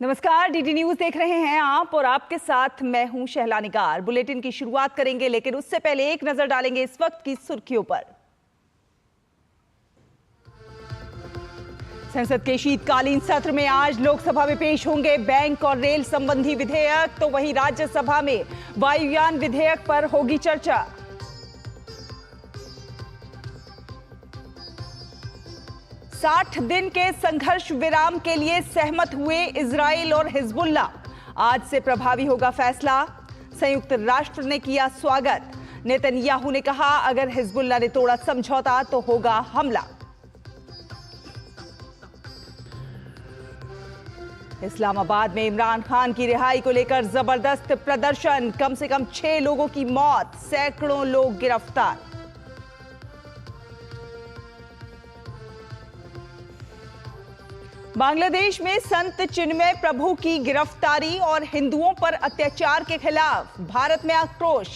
नमस्कार, DD news देख रहे हैं आप और आपके साथ मैं हूं शहला निगार। बुलेटिन की शुरुआत करेंगे, लेकिन उससे पहले एक नजर डालेंगे इस वक्त की सुर्खियों पर। संसद के शीतकालीन सत्र में आज लोकसभा में पेश होंगे बैंक और रेल संबंधी विधेयक, तो वहीं राज्यसभा में वायुयान विधेयक पर होगी चर्चा। साठ दिन के संघर्ष विराम के लिए सहमत हुए इजराइल और हिजबुल्लाह। आज से प्रभावी होगा फैसला। संयुक्त राष्ट्र ने किया स्वागत। नेतन्याहू ने कहा, अगर हिजबुल्लाह ने तोड़ा समझौता तो होगा हमला। इस्लामाबाद में इमरान खान की रिहाई को लेकर जबरदस्त प्रदर्शन। कम से कम 6 लोगों की मौत, सैकड़ों लोग गिरफ्तार। बांग्लादेश में संत चिन्मय प्रभु की गिरफ्तारी और हिंदुओं पर अत्याचार के खिलाफ भारत में आक्रोश।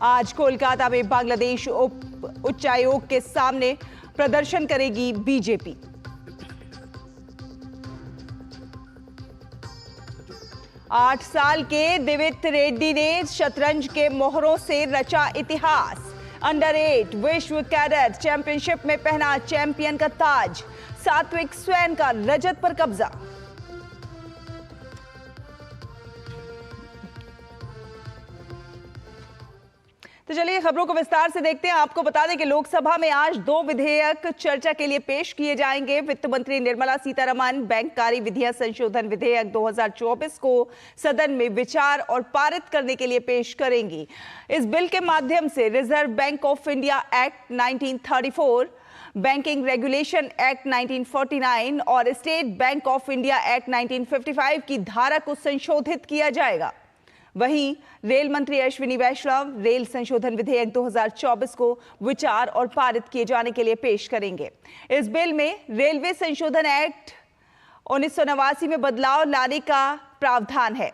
आज कोलकाता में बांग्लादेश उच्चायोग के सामने प्रदर्शन करेगी बीजेपी। आठ साल के दिवित रेड्डी ने शतरंज के मोहरों से रचा इतिहास। अंडर 8 विश्व कैडेट चैंपियनशिप में पहना चैंपियन का ताज। सात्विक स्वैन का रजत पर कब्जा। तो चलिए खबरों को विस्तार से देखते हैं। आपको बता दें कि लोकसभा में आज 2 विधेयक चर्चा के लिए पेश किए जाएंगे। वित्त मंत्री निर्मला सीतारमण बैंककारी विधियां संशोधन विधेयक 2024 को सदन में विचार और पारित करने के लिए पेश करेंगी। इस बिल के माध्यम से reserve bank of India act 1934, banking regulation act 1949 और state bank of India act 1955 की धारा को संशोधित किया जाएगा। वहीं रेल मंत्री अश्विनी वैष्णव रेल संशोधन विधेयक 2024 को विचार और पारित किए जाने के लिए पेश करेंगे। इस बिल में रेलवे संशोधन एक्ट 1989 में बदलाव लाने का प्रावधान है।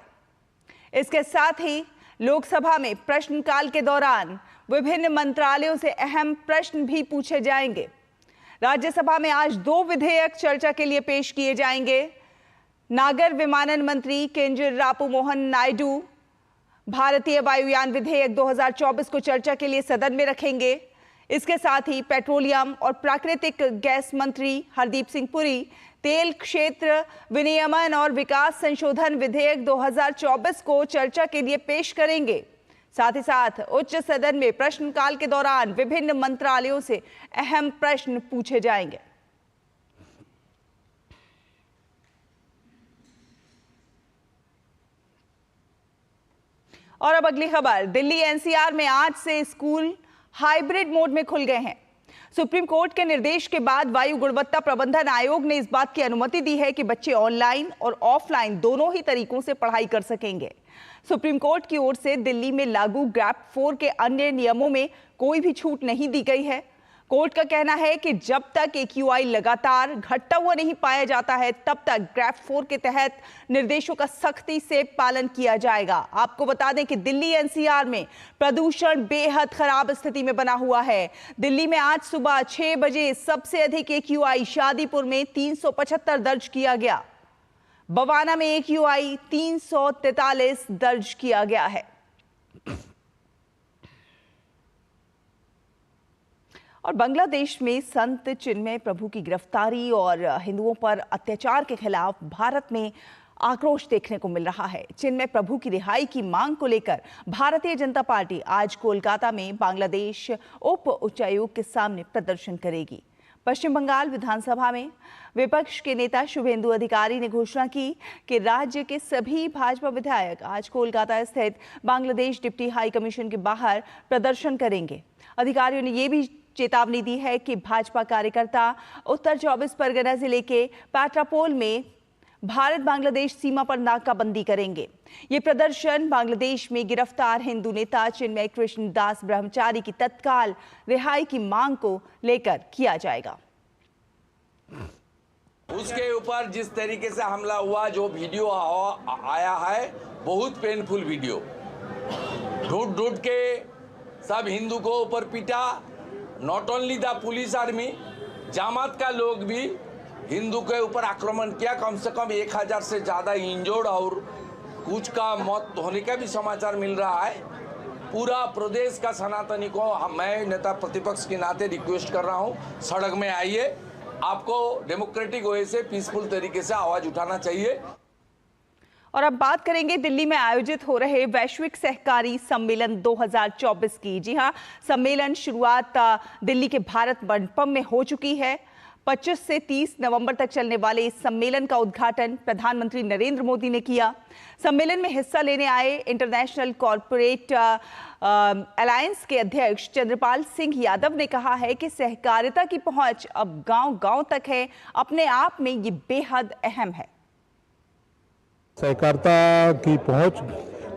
इसके साथ ही लोकसभा में प्रश्नकाल के दौरान विभिन्न मंत्रालयों से अहम प्रश्न भी पूछे जाएंगे। राज्यसभा में आज 2 विधेयक चर्चा के लिए पेश किए जाएंगे। नागर विमानन मंत्री किंजरापु मोहन नायडू भारतीय वायुयान विधेयक 2024 को चर्चा के लिए सदन में रखेंगे। इसके साथ ही पेट्रोलियम और प्राकृतिक गैस मंत्री हरदीप सिंह पुरी तेल क्षेत्र विनियमन और विकास संशोधन विधेयक 2024 को चर्चा के लिए पेश करेंगे। साथ ही साथ उच्च सदन में प्रश्नकाल के दौरान विभिन्न मंत्रालयों से अहम प्रश्न पूछे जाएंगे। और अब अगली खबर। दिल्ली एनसीआर में आज से स्कूल हाइब्रिड मोड में खुल गए हैं। सुप्रीम कोर्ट के निर्देश के बाद वायु गुणवत्ता प्रबंधन आयोग ने इस बात की अनुमति दी है कि बच्चे ऑनलाइन और ऑफलाइन दोनों ही तरीकों से पढ़ाई कर सकेंगे। सुप्रीम कोर्ट की ओर से दिल्ली में लागू ग्रैप 4 के अन्य नियमों में कोई भी छूट नहीं दी गई है। कोर्ट का कहना है कि जब तक AQI लगातार घटता हुआ नहीं पाया जाता है, तब तक ग्रैप 4 के तहत निर्देशों का सख्ती से पालन किया जाएगा। आपको बता दें कि दिल्ली एनसीआर में प्रदूषण बेहद खराब स्थिति में बना हुआ है। दिल्ली में आज सुबह 6 बजे सबसे अधिक AQI शादीपुर में 375 दर्ज किया गया। बवाना में AQI 343 दर्ज किया गया है। और बांग्लादेश में संत चिन्मय प्रभु की गिरफ्तारी और हिंदुओं पर अत्याचार के खिलाफ भारत में आक्रोश देखने को मिल रहा है। चिन्मय प्रभु की रिहाई की मांग को लेकर भारतीय जनता पार्टी आज कोलकाता में बांग्लादेश उप उच्चायोग के सामने प्रदर्शन करेगी। पश्चिम बंगाल विधानसभा में विपक्ष के नेता शुभेंदु अधिकारी ने घोषणा की कि राज्य के सभी भाजपा विधायक आज कोलकाता स्थित बांग्लादेश डिप्टी हाई कमीशन के बाहर प्रदर्शन करेंगे। अधिकारियों ने यह भी चेतावनी दी है कि भाजपा कार्यकर्ता उत्तर 24 परगना जिले के पाट्रापोल में भारत बांग्लादेश सीमा पर नाकाबंदी करेंगे। ये प्रदर्शन बांग्लादेश में गिरफ्तार हिंदू नेता चिन्मय कृष्ण दास ब्रह्मचारी की तत्काल रिहाई की मांग को लेकर किया जाएगा। उसके ऊपर जिस तरीके से हमला हुआ, जो वीडियो आया है, बहुत पेनफुल वीडियो। ढूंढ ढूंढ के सब हिंदू को ऊपर पीटा। Not only the police army, जमात का लोग भी हिंदू के ऊपर आक्रमण किया। कम से कम 1000 से ज़्यादा इंजर्ड और कुछ का मौत होने का भी समाचार मिल रहा है। पूरा प्रदेश का सनातनी को मैं नेता प्रतिपक्ष के नाते रिक्वेस्ट कर रहा हूँ, सड़क में आइए। आपको डेमोक्रेटिक वे से पीसफुल तरीके से आवाज़ उठाना चाहिए। और अब बात करेंगे दिल्ली में आयोजित हो रहे वैश्विक सहकारी सम्मेलन 2024 की। जी हां, सम्मेलन शुरुआत दिल्ली के भारत मंडपम में हो चुकी है। 25 से 30 नवंबर तक चलने वाले इस सम्मेलन का उद्घाटन प्रधानमंत्री नरेंद्र मोदी ने किया। सम्मेलन में हिस्सा लेने आए इंटरनेशनल कॉरपोरेट अलायंस के अध्यक्ष चंद्रपाल सिंह यादव ने कहा है कि सहकारिता की पहुंच अब गांव-गांव तक है। अपने आप में ये बेहद अहम है। सहकारिता की पहुंच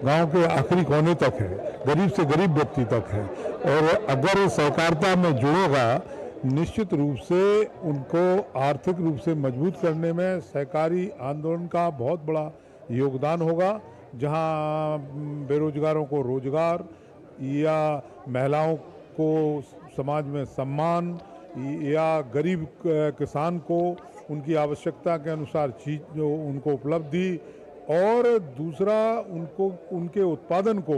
गांव के आखिरी कोने तक है, गरीब से गरीब व्यक्ति तक है। और अगर सहकारिता में जुड़ेगा, निश्चित रूप से उनको आर्थिक रूप से मजबूत करने में सहकारी आंदोलन का बहुत बड़ा योगदान होगा। जहां बेरोजगारों को रोजगार या महिलाओं को समाज में सम्मान या गरीब किसान को उनकी आवश्यकता के अनुसार चीज जो उनको उपलब्धि, और दूसरा उनको उनके उत्पादन को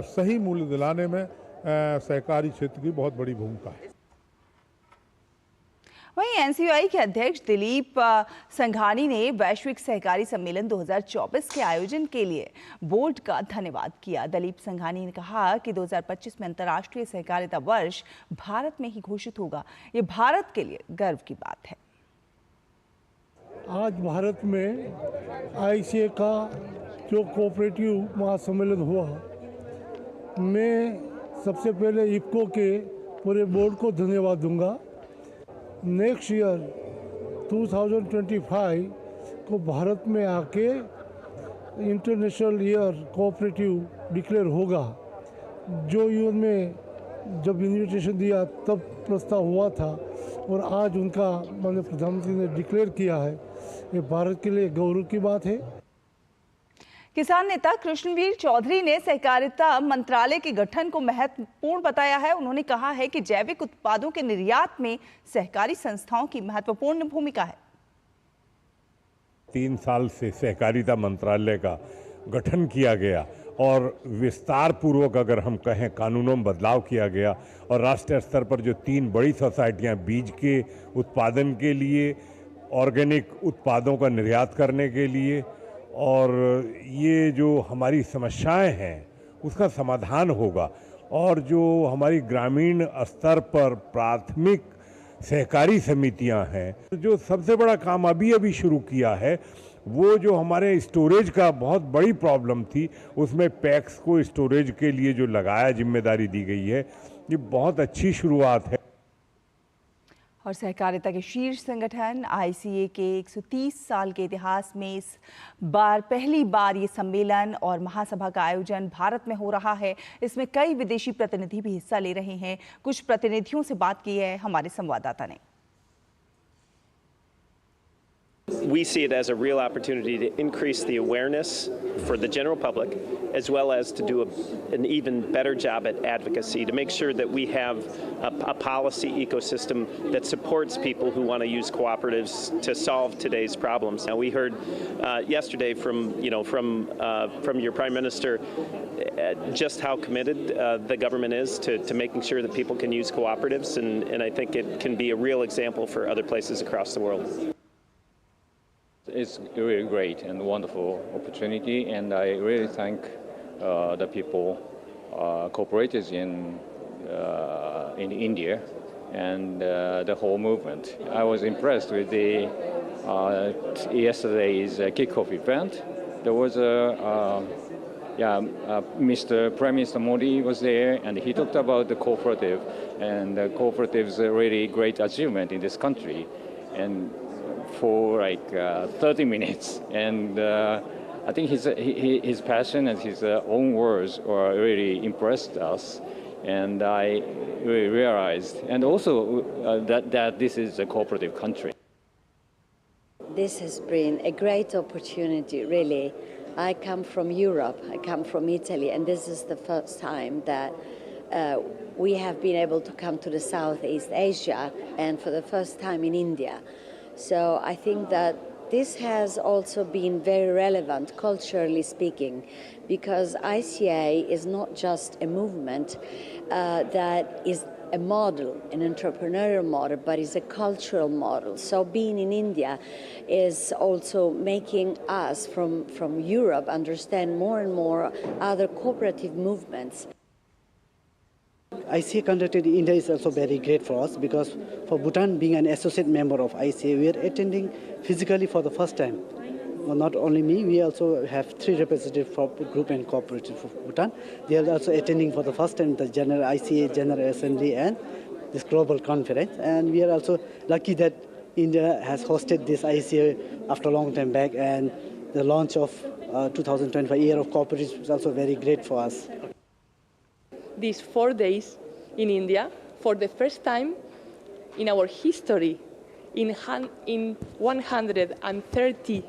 सही मूल्य दिलाने में सहकारी क्षेत्र की बहुत बड़ी भूमिका है। वहीं एनसीयूआई के अध्यक्ष दिलीप संघानी ने वैश्विक सहकारी सम्मेलन 2024 के आयोजन के लिए बोर्ड का धन्यवाद किया। दिलीप संघानी ने कहा कि 2025 में अंतर्राष्ट्रीय सहकारिता वर्ष भारत में ही घोषित होगा। ये भारत के लिए गर्व की बात है। आज भारत में आईसीए का जो कोऑपरेटिव महासम्मेलन हुआ, मैं सबसे पहले इफ्को के पूरे बोर्ड को धन्यवाद दूंगा। नेक्स्ट ईयर 2025 को भारत में आके इंटरनेशनल ईयर कोऑपरेटिव डिक्लेयर होगा। जो यूएन में जब इन्विटेशन दिया तब प्रस्ताव हुआ था और आज उनका माननीय प्रधानमंत्री ने डिक्लेयर किया है। ये भारत के लिए गौरव की बात है। किसान नेता कृष्णवीर चौधरी ने सहकारिता मंत्रालय के गठन को महत्वपूर्ण बताया है। उन्होंने कहा है कि जैविक उत्पादों के निर्यात में सहकारी संस्थाओं की महत्वपूर्ण भूमिका है। 3 साल से सहकारिता मंत्रालय का गठन किया गया और विस्तार पूर्वक अगर हम कहें कानूनों में बदलाव किया गया, और राष्ट्रीय स्तर पर जो 3 बड़ी सोसाइटियां बीज के उत्पादन के लिए, ऑर्गेनिक उत्पादों का निर्यात करने के लिए, और ये जो हमारी समस्याएं हैं उसका समाधान होगा। और जो हमारी ग्रामीण स्तर पर प्राथमिक सहकारी समितियां हैं, जो सबसे बड़ा काम अभी शुरू किया है, वो जो हमारे स्टोरेज का बहुत बड़ी प्रॉब्लम थी, उसमें पैक्स को स्टोरेज के लिए जो लगाया, जिम्मेदारी दी गई है, ये बहुत अच्छी शुरुआत है। और सहकारिता के शीर्ष संगठन आईसीए के 130 साल के इतिहास में इस बार पहली बार ये सम्मेलन और महासभा का आयोजन भारत में हो रहा है। इसमें कई विदेशी प्रतिनिधि भी हिस्सा ले रहे हैं। कुछ प्रतिनिधियों से बात की है हमारे संवाददाता ने। We see it as a real opportunity to increase the awareness for the general public, as well as to do an even better job at advocacy, to make sure that we have a policy ecosystem that supports people who want to use cooperatives to solve today's problems. Now, we heard yesterday from your Prime Minister just how committed the government is to making sure that people can use cooperatives, and I think it can be a real example for other places across the world. It's really great and wonderful opportunity, and I really thank the people, cooperatives in India, and the whole movement. I was impressed with the yesterday's kickoff event. There was Mr. Prime Minister Modi was there, and he talked about the cooperative, and the cooperative's a really great achievement in this country, and for like 30 minutes, and I think his passion and his own words really impressed us, and I really realized, and also that this is a cooperative country. This has been a great opportunity, really, I come from Europe, I come from Italy, and this is the first time that we have been able to come to the Southeast Asia, and for the first time in India. So I think that this has also been very relevant, culturally speaking, because ICA is not just a movement that is a model, an entrepreneurial model, but is a cultural model. So being in India is also making us from Europe understand more and more other cooperative movements. ICA conducted in India is also very great for us, because for Bhutan being an associate member of ICA, we are attending physically for the first time. Well, not only me, we also have 3 representatives for group and cooperative for Bhutan. They are also attending for the first time the General ICA General Assembly and this global conference. And we are also lucky that India has hosted this ICA after a long time back, and the launch of 2025 Year of Cooperatives is also very great for us. These 4 days in India, for the first time in our history, in 130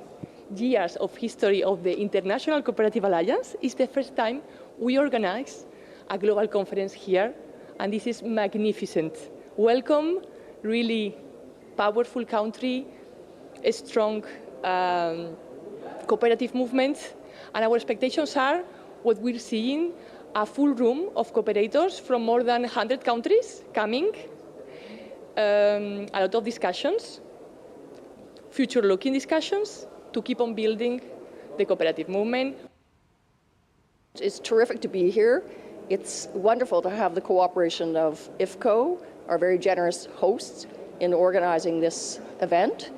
years of history of the International Cooperative Alliance, is the first time we organize a global conference here, and this is magnificent. Welcome, really powerful country, a strong cooperative movement, and our expectations are what we're seeing, a full room of cooperators from more than 100 countries coming, a lot of discussions, future-looking discussions, to keep on building the cooperative movement. It's terrific to be here. It's wonderful to have the cooperation of IFCO, our very generous hosts, in organizing this event.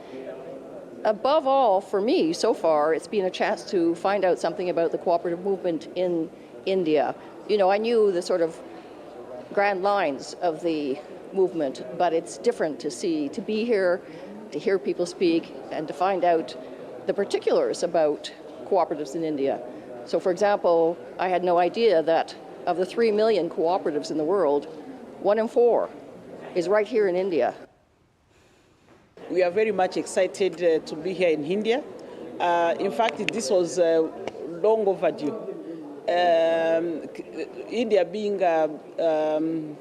Above all, for me, so far, it's been a chance to find out something about the cooperative movement in India. You know, I knew the sort of grand lines of the movement, but it's different to be here, to hear people speak, and to find out the particulars about cooperatives in India. So, for example, I had no idea that of the 3 million cooperatives in the world, 1 in 4 is right here in India. We are very much excited to be here in India. In fact, this was long overdue. India being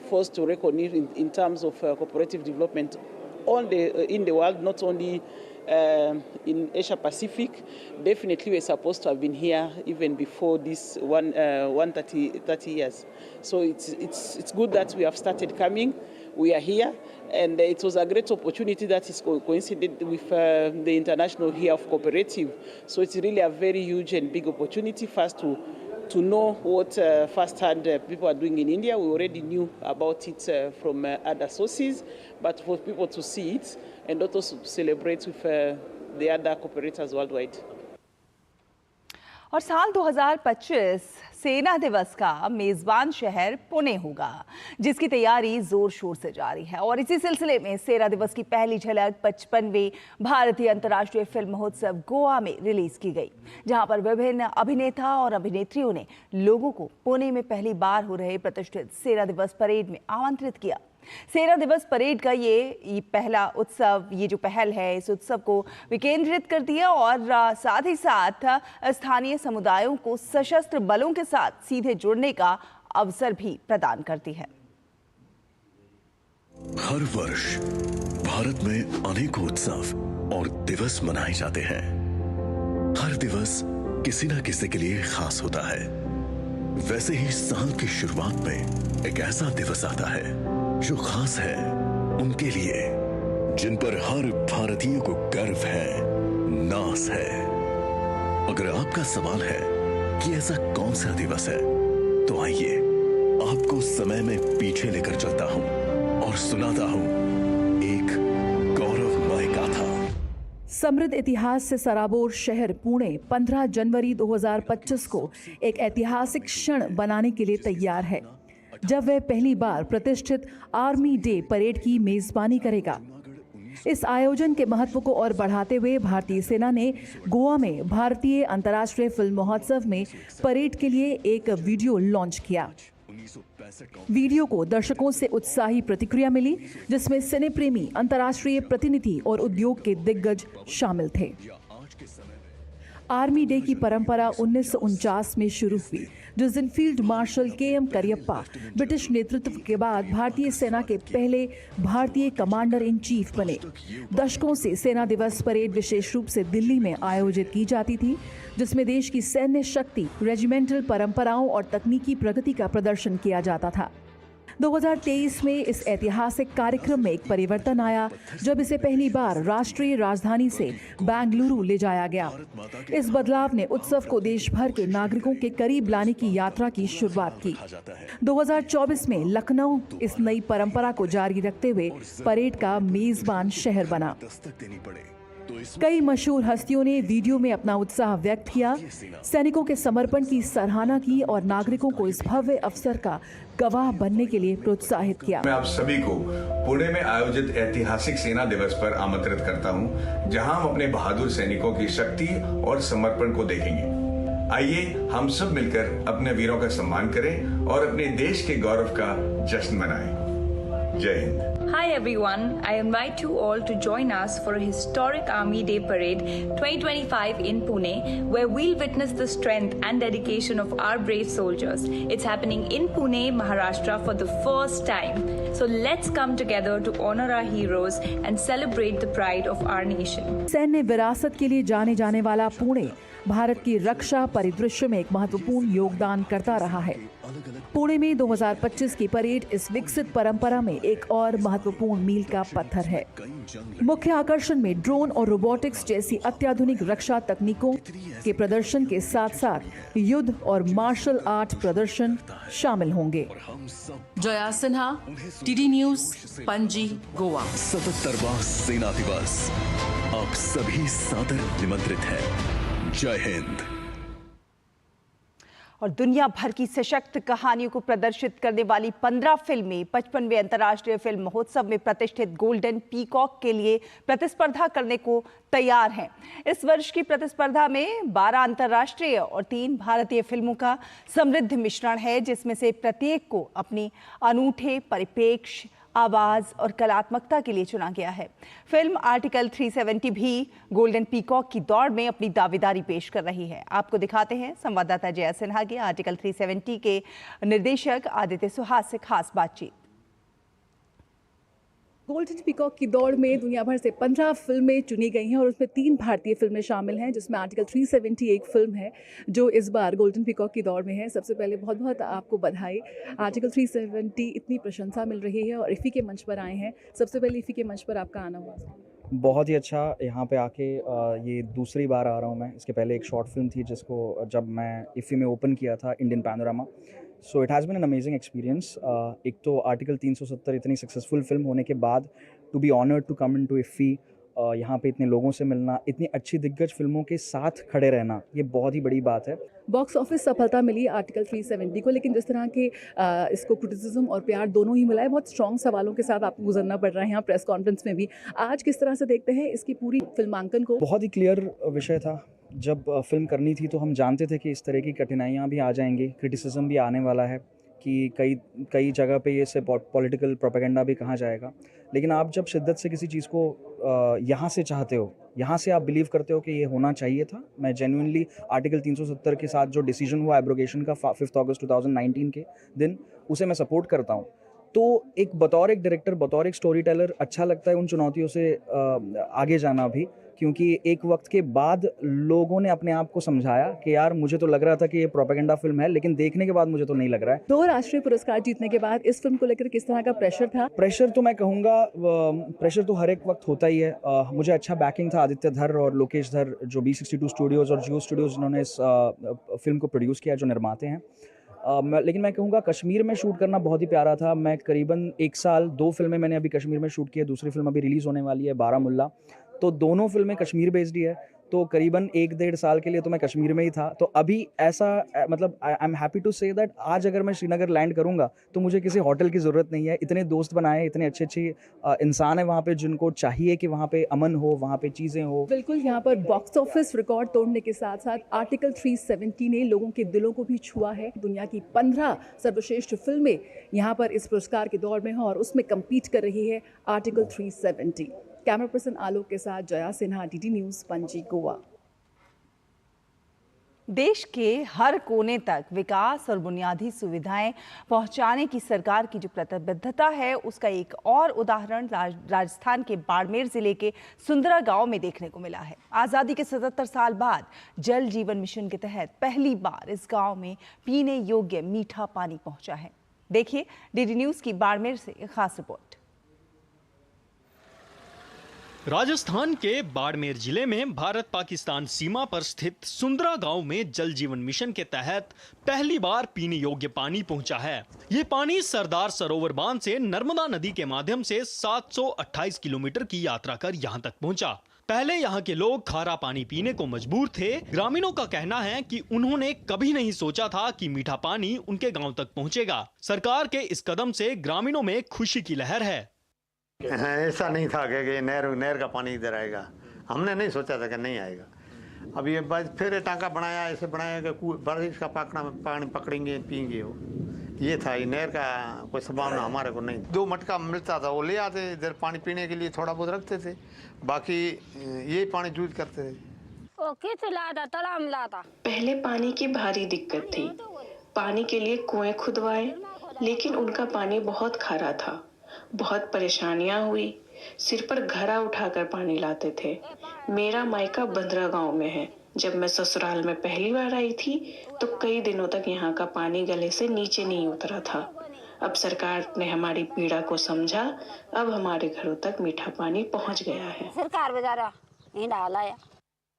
forced to reckon in terms of cooperative development in the world, not only in Asia Pacific. Definitely we're supposed to have been here even before this 30 years. So it's good that we have started coming. We are here, and it was a great opportunity that is coincided with the International Year of Cooperative. So it's really a very huge and big opportunity for us to know what first-hand people are doing in India. We already knew about it from other sources, but for people to see it and also to celebrate with the other cooperators worldwide. और साल 2025 सेना दिवस का मेजबान शहर पुणे होगा, जिसकी तैयारी जोर शोर से जारी है। और इसी सिलसिले में सेना दिवस की पहली झलक 55वें भारतीय अंतर्राष्ट्रीय फिल्म महोत्सव गोवा में रिलीज की गई, जहां पर विभिन्न अभिनेता और अभिनेत्रियों ने लोगों को पुणे में पहली बार हो रहे प्रतिष्ठित सेना दिवस परेड में आमंत्रित किया। सेना दिवस परेड का ये पहला उत्सव, ये जो पहल है, इस उत्सव को विकेंद्रित करती है और साथ ही साथ स्थानीय समुदायों को सशस्त्र बलों के साथ सीधे जुड़ने का अवसर भी प्रदान करती है। हर वर्ष भारत में अनेकों उत्सव और दिवस मनाए जाते हैं। हर दिवस किसी न किसी के लिए खास होता है। वैसे ही साल की शुरुआत में एक ऐसा दिवस आता है जो खास है उनके लिए, जिन पर हर भारतीय को गर्व है, नाज है। अगर आपका सवाल है कि ऐसा कौन सा दिवस है, तो आइए आपको समय में पीछे लेकर चलता हूं और सुनाता हूं एक गौरवमय गाथा। समृद्ध इतिहास से सराबोर शहर पुणे 15 जनवरी 2025 को एक ऐतिहासिक क्षण बनाने के लिए तैयार है, जब वह पहली बार प्रतिष्ठित आर्मी डे परेड की मेजबानी करेगा। इस आयोजन के महत्व को और बढ़ाते हुए भारतीय सेना ने गोवा में भारतीय अंतर्राष्ट्रीय फिल्म महोत्सव में परेड के लिए एक वीडियो लॉन्च किया। वीडियो को दर्शकों से उत्साही प्रतिक्रिया मिली, जिसमें सिने प्रेमी, अंतर्राष्ट्रीय प्रतिनिधि और उद्योग के दिग्गज शामिल थे। आर्मी डे की परंपरा 1949 में शुरू हुई, जिस दिन field marshal KM Cariappa British नेतृत्व के बाद भारतीय सेना के पहले भारतीय कमांडर इन चीफ बने। दशकों से सेना दिवस परेड विशेष रूप से दिल्ली में आयोजित की जाती थी, जिसमें देश की सैन्य शक्ति, रेजिमेंटल परंपराओं और तकनीकी प्रगति का प्रदर्शन किया जाता था। 2023 में इस ऐतिहासिक कार्यक्रम में एक परिवर्तन आया, जब इसे पहली बार राष्ट्रीय राजधानी से बेंगलुरु ले जाया गया। इस बदलाव ने उत्सव को देश भर के नागरिकों के करीब लाने की यात्रा की शुरुआत की। 2024 में लखनऊ इस नई परंपरा को जारी रखते हुए परेड का मेजबान शहर बना। कई मशहूर हस्तियों ने वीडियो में अपना उत्साह व्यक्त किया, सैनिकों के समर्पण की सराहना की और नागरिकों को इस भव्य अवसर का गवाह बनने के लिए प्रोत्साहित किया। मैं आप सभी को पुणे में आयोजित ऐतिहासिक सेना दिवस पर आमंत्रित करता हूं, जहां हम अपने बहादुर सैनिकों की शक्ति और समर्पण को देखेंगे। आइए हम सब मिलकर अपने वीरों का सम्मान करें और अपने देश के गौरव का जश्न मनाएं। जय Hind. Hi everyone, I invite you all to join us for a historic Army Day Parade 2025 in Pune, where we'll witness the strength and dedication of our brave soldiers. It's happening in Pune, Maharashtra for the first time. So let's come together to honor our heroes and celebrate the pride of our nation. सैन्य विरासत के लिए जाने जाने वाला पुणे भारत की रक्षा परिदृश्य में एक महत्वपूर्ण योगदान करता रहा है। पुणे में 2025 की परेड इस विकसित परंपरा में एक और महत्वपूर्ण मील का पत्थर है। मुख्य आकर्षण में ड्रोन और रोबोटिक्स जैसी अत्याधुनिक रक्षा तकनीकों के प्रदर्शन के साथ साथ युद्ध और मार्शल आर्ट प्रदर्शन शामिल होंगे। Jaya Sinha, DD news, Panaji, Goa. 77वां सेना दिवस आप सभी सादर निमंत्रित हैं। जय हिंद। और दुनिया भर की सशक्त कहानियों को प्रदर्शित करने वाली 15 फिल्में 55वें अंतर्राष्ट्रीय फिल्म महोत्सव में प्रतिष्ठित गोल्डन पीकॉक के लिए प्रतिस्पर्धा करने को तैयार हैं। इस वर्ष की प्रतिस्पर्धा में 12 अंतर्राष्ट्रीय और 3 भारतीय फिल्मों का समृद्ध मिश्रण है, जिसमें से प्रत्येक को अपनी अनूठे परिप्रेक्ष्य, आवाज और कलात्मकता के लिए चुना गया है। फिल्म आर्टिकल 370 भी गोल्डन पीकॉक की दौड़ में अपनी दावेदारी पेश कर रही है। आपको दिखाते हैं संवाददाता जया सिन्हा के आर्टिकल 370 के निर्देशक आदित्य सुहास से खास बातचीत। गोल्डन पीकॉक की दौड़ में दुनिया भर से 15 फिल्में चुनी गई हैं और उसमें 3 भारतीय फिल्में शामिल हैं, जिसमें आर्टिकल 370 एक फिल्म है जो इस बार गोल्डन पीकॉक की दौड़ में है। सबसे पहले बहुत बहुत आपको बधाई। आर्टिकल 370 इतनी प्रशंसा मिल रही है और इफ़ी के मंच पर आए हैं। सबसे पहले इफ़ी के मंच पर आपका आना हुआ। बहुत ही अच्छा, यहाँ पे आके ये दूसरी बार आ रहा हूँ मैं। इसके पहले एक शॉर्ट फिल्म थी जिसको जब मैं इफ़ी में ओपन किया था, Indian panorama. So it has been an amazing experience. एक तो आर्टिकल 370 इतनी सक्सेसफुल फिल्म होने के बाद to be honoured to come in to IFFI, यहाँ पे इतने लोगों से मिलना, इतनी अच्छी दिग्गज फिल्मों के साथ खड़े रहना, ये बहुत ही बड़ी बात है। बॉक्स ऑफिस सफलता मिली आर्टिकल 370 को, लेकिन जिस तरह के इसको क्रिटिसिज्म और प्यार दोनों ही मिला है, बहुत स्ट्रॉन्ग सवालों के साथ आपको गुजरना पड़ रहा है यहाँ प्रेस कॉन्फ्रेंस में भी। आज किस तरह से देखते हैं इसकी पूरी फिल्मांकन को? बहुत ही क्लियर विषय था। जब फिल्म करनी थी तो हम जानते थे कि इस तरह की कठिनाइयाँ भी आ जाएंगी, क्रिटिसिज्म भी आने वाला है कि कई जगह पे ये से पॉलिटिकल प्रोपेगेंडा भी कहा जाएगा। लेकिन आप जब शिद्दत से किसी चीज़ को यहाँ से चाहते हो, यहाँ से आप बिलीव करते हो कि ये होना चाहिए था, मैं जेन्युइनली आर्टिकल 370 के साथ जो डिसीजन हुआ एब्रोगेशन का 5 अगस्त 2019 के दिन, उसे मैं सपोर्ट करता हूँ। तो एक बतौर एक डायरेक्टर, बतौर एक स्टोरी टेलर अच्छा लगता है उन चुनौतियों से आगे जाना भी, क्योंकि एक वक्त के बाद लोगों ने अपने आप को समझाया कि यार मुझे तो लग रहा था कि ये प्रोपेगेंडा फिल्म है, लेकिन देखने के बाद मुझे तो नहीं लग रहा है। 2 राष्ट्रीय पुरस्कार जीतने के बाद इस फिल्म को लेकर किस तरह का प्रेशर था? प्रेशर तो मैं कहूँगा, प्रेशर तो हर एक वक्त होता ही है। मुझे अच्छा बैकिंग था आदित्य धर और लोकेश धर, जो B62 स्टूडियोज़ और जियो स्टूडियोज़ जिन्होंने इस फिल्म को प्रोड्यूस किया, जो निर्माते हैं। लेकिन मैं कहूँगा कश्मीर में शूट करना बहुत ही प्यारा था। मैं करीबन 1 साल 2 फिल्में मैंने अभी कश्मीर में शूट की है। दूसरी फिल्म अभी रिलीज़ होने वाली है, बारामुल्ला। तो दोनों फिल्में कश्मीर बेस्ड ही है, तो करीबन 1-1.5 साल के लिए तो मैं कश्मीर में ही था। तो अभी ऐसा मतलब I am happy to say that आज अगर मैं श्रीनगर लैंड करूँगा तो मुझे किसी होटल की ज़रूरत नहीं है। इतने दोस्त बनाए, इतने अच्छे इंसान हैं वहाँ पे जिनको चाहिए कि वहाँ पे अमन हो, वहाँ पे चीज़ें हो। बिल्कुल, यहाँ पर बॉक्स ऑफिस रिकॉर्ड तोड़ने के साथ साथ आर्टिकल 370 ने लोगों के दिलों को भी छुआ है। दुनिया की 15 सर्वश्रेष्ठ फिल्में यहाँ पर इस पुरस्कार के दौर में हैं और उसमें कम्पीट कर रही है आर्टिकल 370। कैमरा पर्सन आलोक के साथ जया सिन्हा, DD न्यूज़, पणजी, गोवा। देश के हर कोने तक विकास और बुनियादी सुविधाएं पहुंचाने की सरकार की जो प्रतिबद्धता है, उसका एक और उदाहरण राजस्थान के बाड़मेर जिले के सुंदरा गांव में देखने को मिला है। आजादी के 77 साल बाद जल जीवन मिशन के तहत पहली बार इस गांव में पीने योग्य मीठा पानी पहुंचा है। देखिए डीडी न्यूज की बाड़मेर से एक खास रिपोर्ट। राजस्थान के बाड़मेर जिले में भारत पाकिस्तान सीमा पर स्थित सुंदरा गांव में जल जीवन मिशन के तहत पहली बार पीने योग्य पानी पहुंचा है। ये पानी सरदार सरोवर बांध से नर्मदा नदी के माध्यम से 728 किलोमीटर की यात्रा कर यहां तक पहुंचा। पहले यहाँ के लोग खारा पानी पीने को मजबूर थे। ग्रामीणों का कहना है कि उन्होंने कभी नहीं सोचा था कि मीठा पानी उनके गाँव तक पहुँचेगा। सरकार के इस कदम से ग्रामीणों में खुशी की लहर है। ऐसा नहीं था कि नहर का पानी इधर आएगा, हमने नहीं सोचा था कि नहीं आएगा। अब ये फिर टांका बनाया, ऐसे बनाया कि बारिश का पानी पकड़ेंगे पियेंगे। वो ये था, ये नहर का कोई संभावना हमारे को नहीं। 2 मटका मिलता था, वो ले आते इधर पानी पीने के लिए, थोड़ा बहुत रखते थे, बाकी ये पानी यूज करते थे। पहले पानी की भारी दिक्कत थी, पानी के लिए कुएं खुदवाए, लेकिन उनका पानी बहुत खारा था। बहुत परेशानियां हुई, सिर पर घड़ा उठाकर पानी लाते थे। मेरा मायका बंदरा गांव में है। जब मैं ससुराल में पहली बार आई थी तो कई दिनों तक यहाँ का पानी गले से नीचे नहीं उतरा था। अब सरकार ने हमारी पीड़ा को समझा, अब हमारे घरों तक मीठा पानी पहुँच गया है।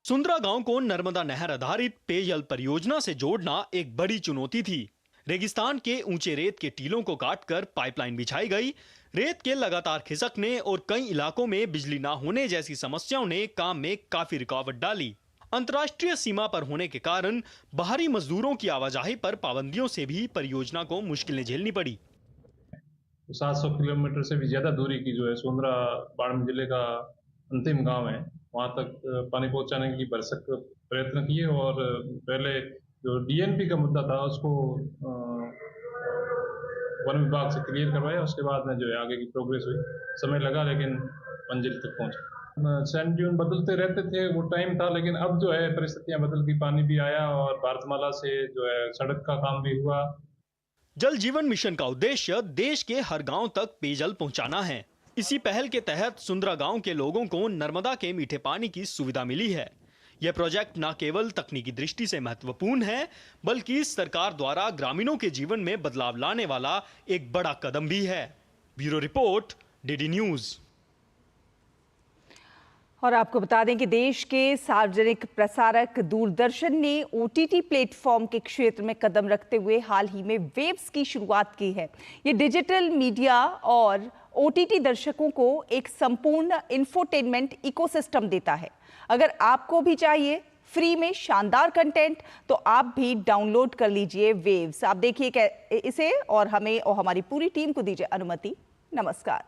सुंदरा गांव को नर्मदा नहर आधारित पेयजल परियोजना से जोड़ना एक बड़ी चुनौती थी। रेगिस्तान के ऊंचे रेत के टीलों को काटकर पाइपलाइन बिछाई गई। रेत के लगातार खिसकने और कई इलाकों में बिजली न होने जैसी समस्याओं ने काम में काफी रुकावट डाली। अंतर्राष्ट्रीय सीमा पर होने के कारण बाहरी मजदूरों की आवाजाही पर पाबंदियों से भी परियोजना को मुश्किलें झेलनी पड़ी। 700 किलोमीटर से भी ज्यादा दूरी की जो है सुंदरा बाड़मेर जिले का अंतिम गांव है, वहां तक पानी पहुंचाने की भरसक प्रयत्न किए। और पहले जो डीएनपी का मुद्दा था उसको वन विभाग से क्लियर करवाया। उसके बाद में जो है आगे की प्रोग्रेस हुई। समय लगा लेकिन मंजिल तक पहुंचा। सैंड ड्यून बदलते रहते थे, वो टाइम था, लेकिन अब जो है परिस्थितियां बदल गई। पानी भी आया और भारतमाला से जो है सड़क का काम भी हुआ। जल जीवन मिशन का उद्देश्य देश के हर गांव तक पेयजल पहुंचाना है। इसी पहल के तहत सुंदरा गांव के लोगों को नर्मदा के मीठे पानी की सुविधा मिली है। यह प्रोजेक्ट न केवल तकनीकी दृष्टि से महत्वपूर्ण है, बल्कि सरकार द्वारा ग्रामीणों के जीवन में बदलाव लाने वाला एक बड़ा कदम भी है। Bureau report, DD news. और आपको बता दें कि देश के सार्वजनिक प्रसारक दूरदर्शन ने OTT प्लेटफॉर्म के क्षेत्र में कदम रखते हुए हाल ही में वेव्स की शुरुआत की है। ये डिजिटल मीडिया और OTT दर्शकों को एक संपूर्ण इंफोटेनमेंट इकोसिस्टम देता है। अगर आपको भी चाहिए फ्री में शानदार कंटेंट, तो आप भी डाउनलोड कर लीजिए वेव्स। आप देखिए इसे और हमें और हमारी पूरी टीम को दीजिए अनुमति। नमस्कार।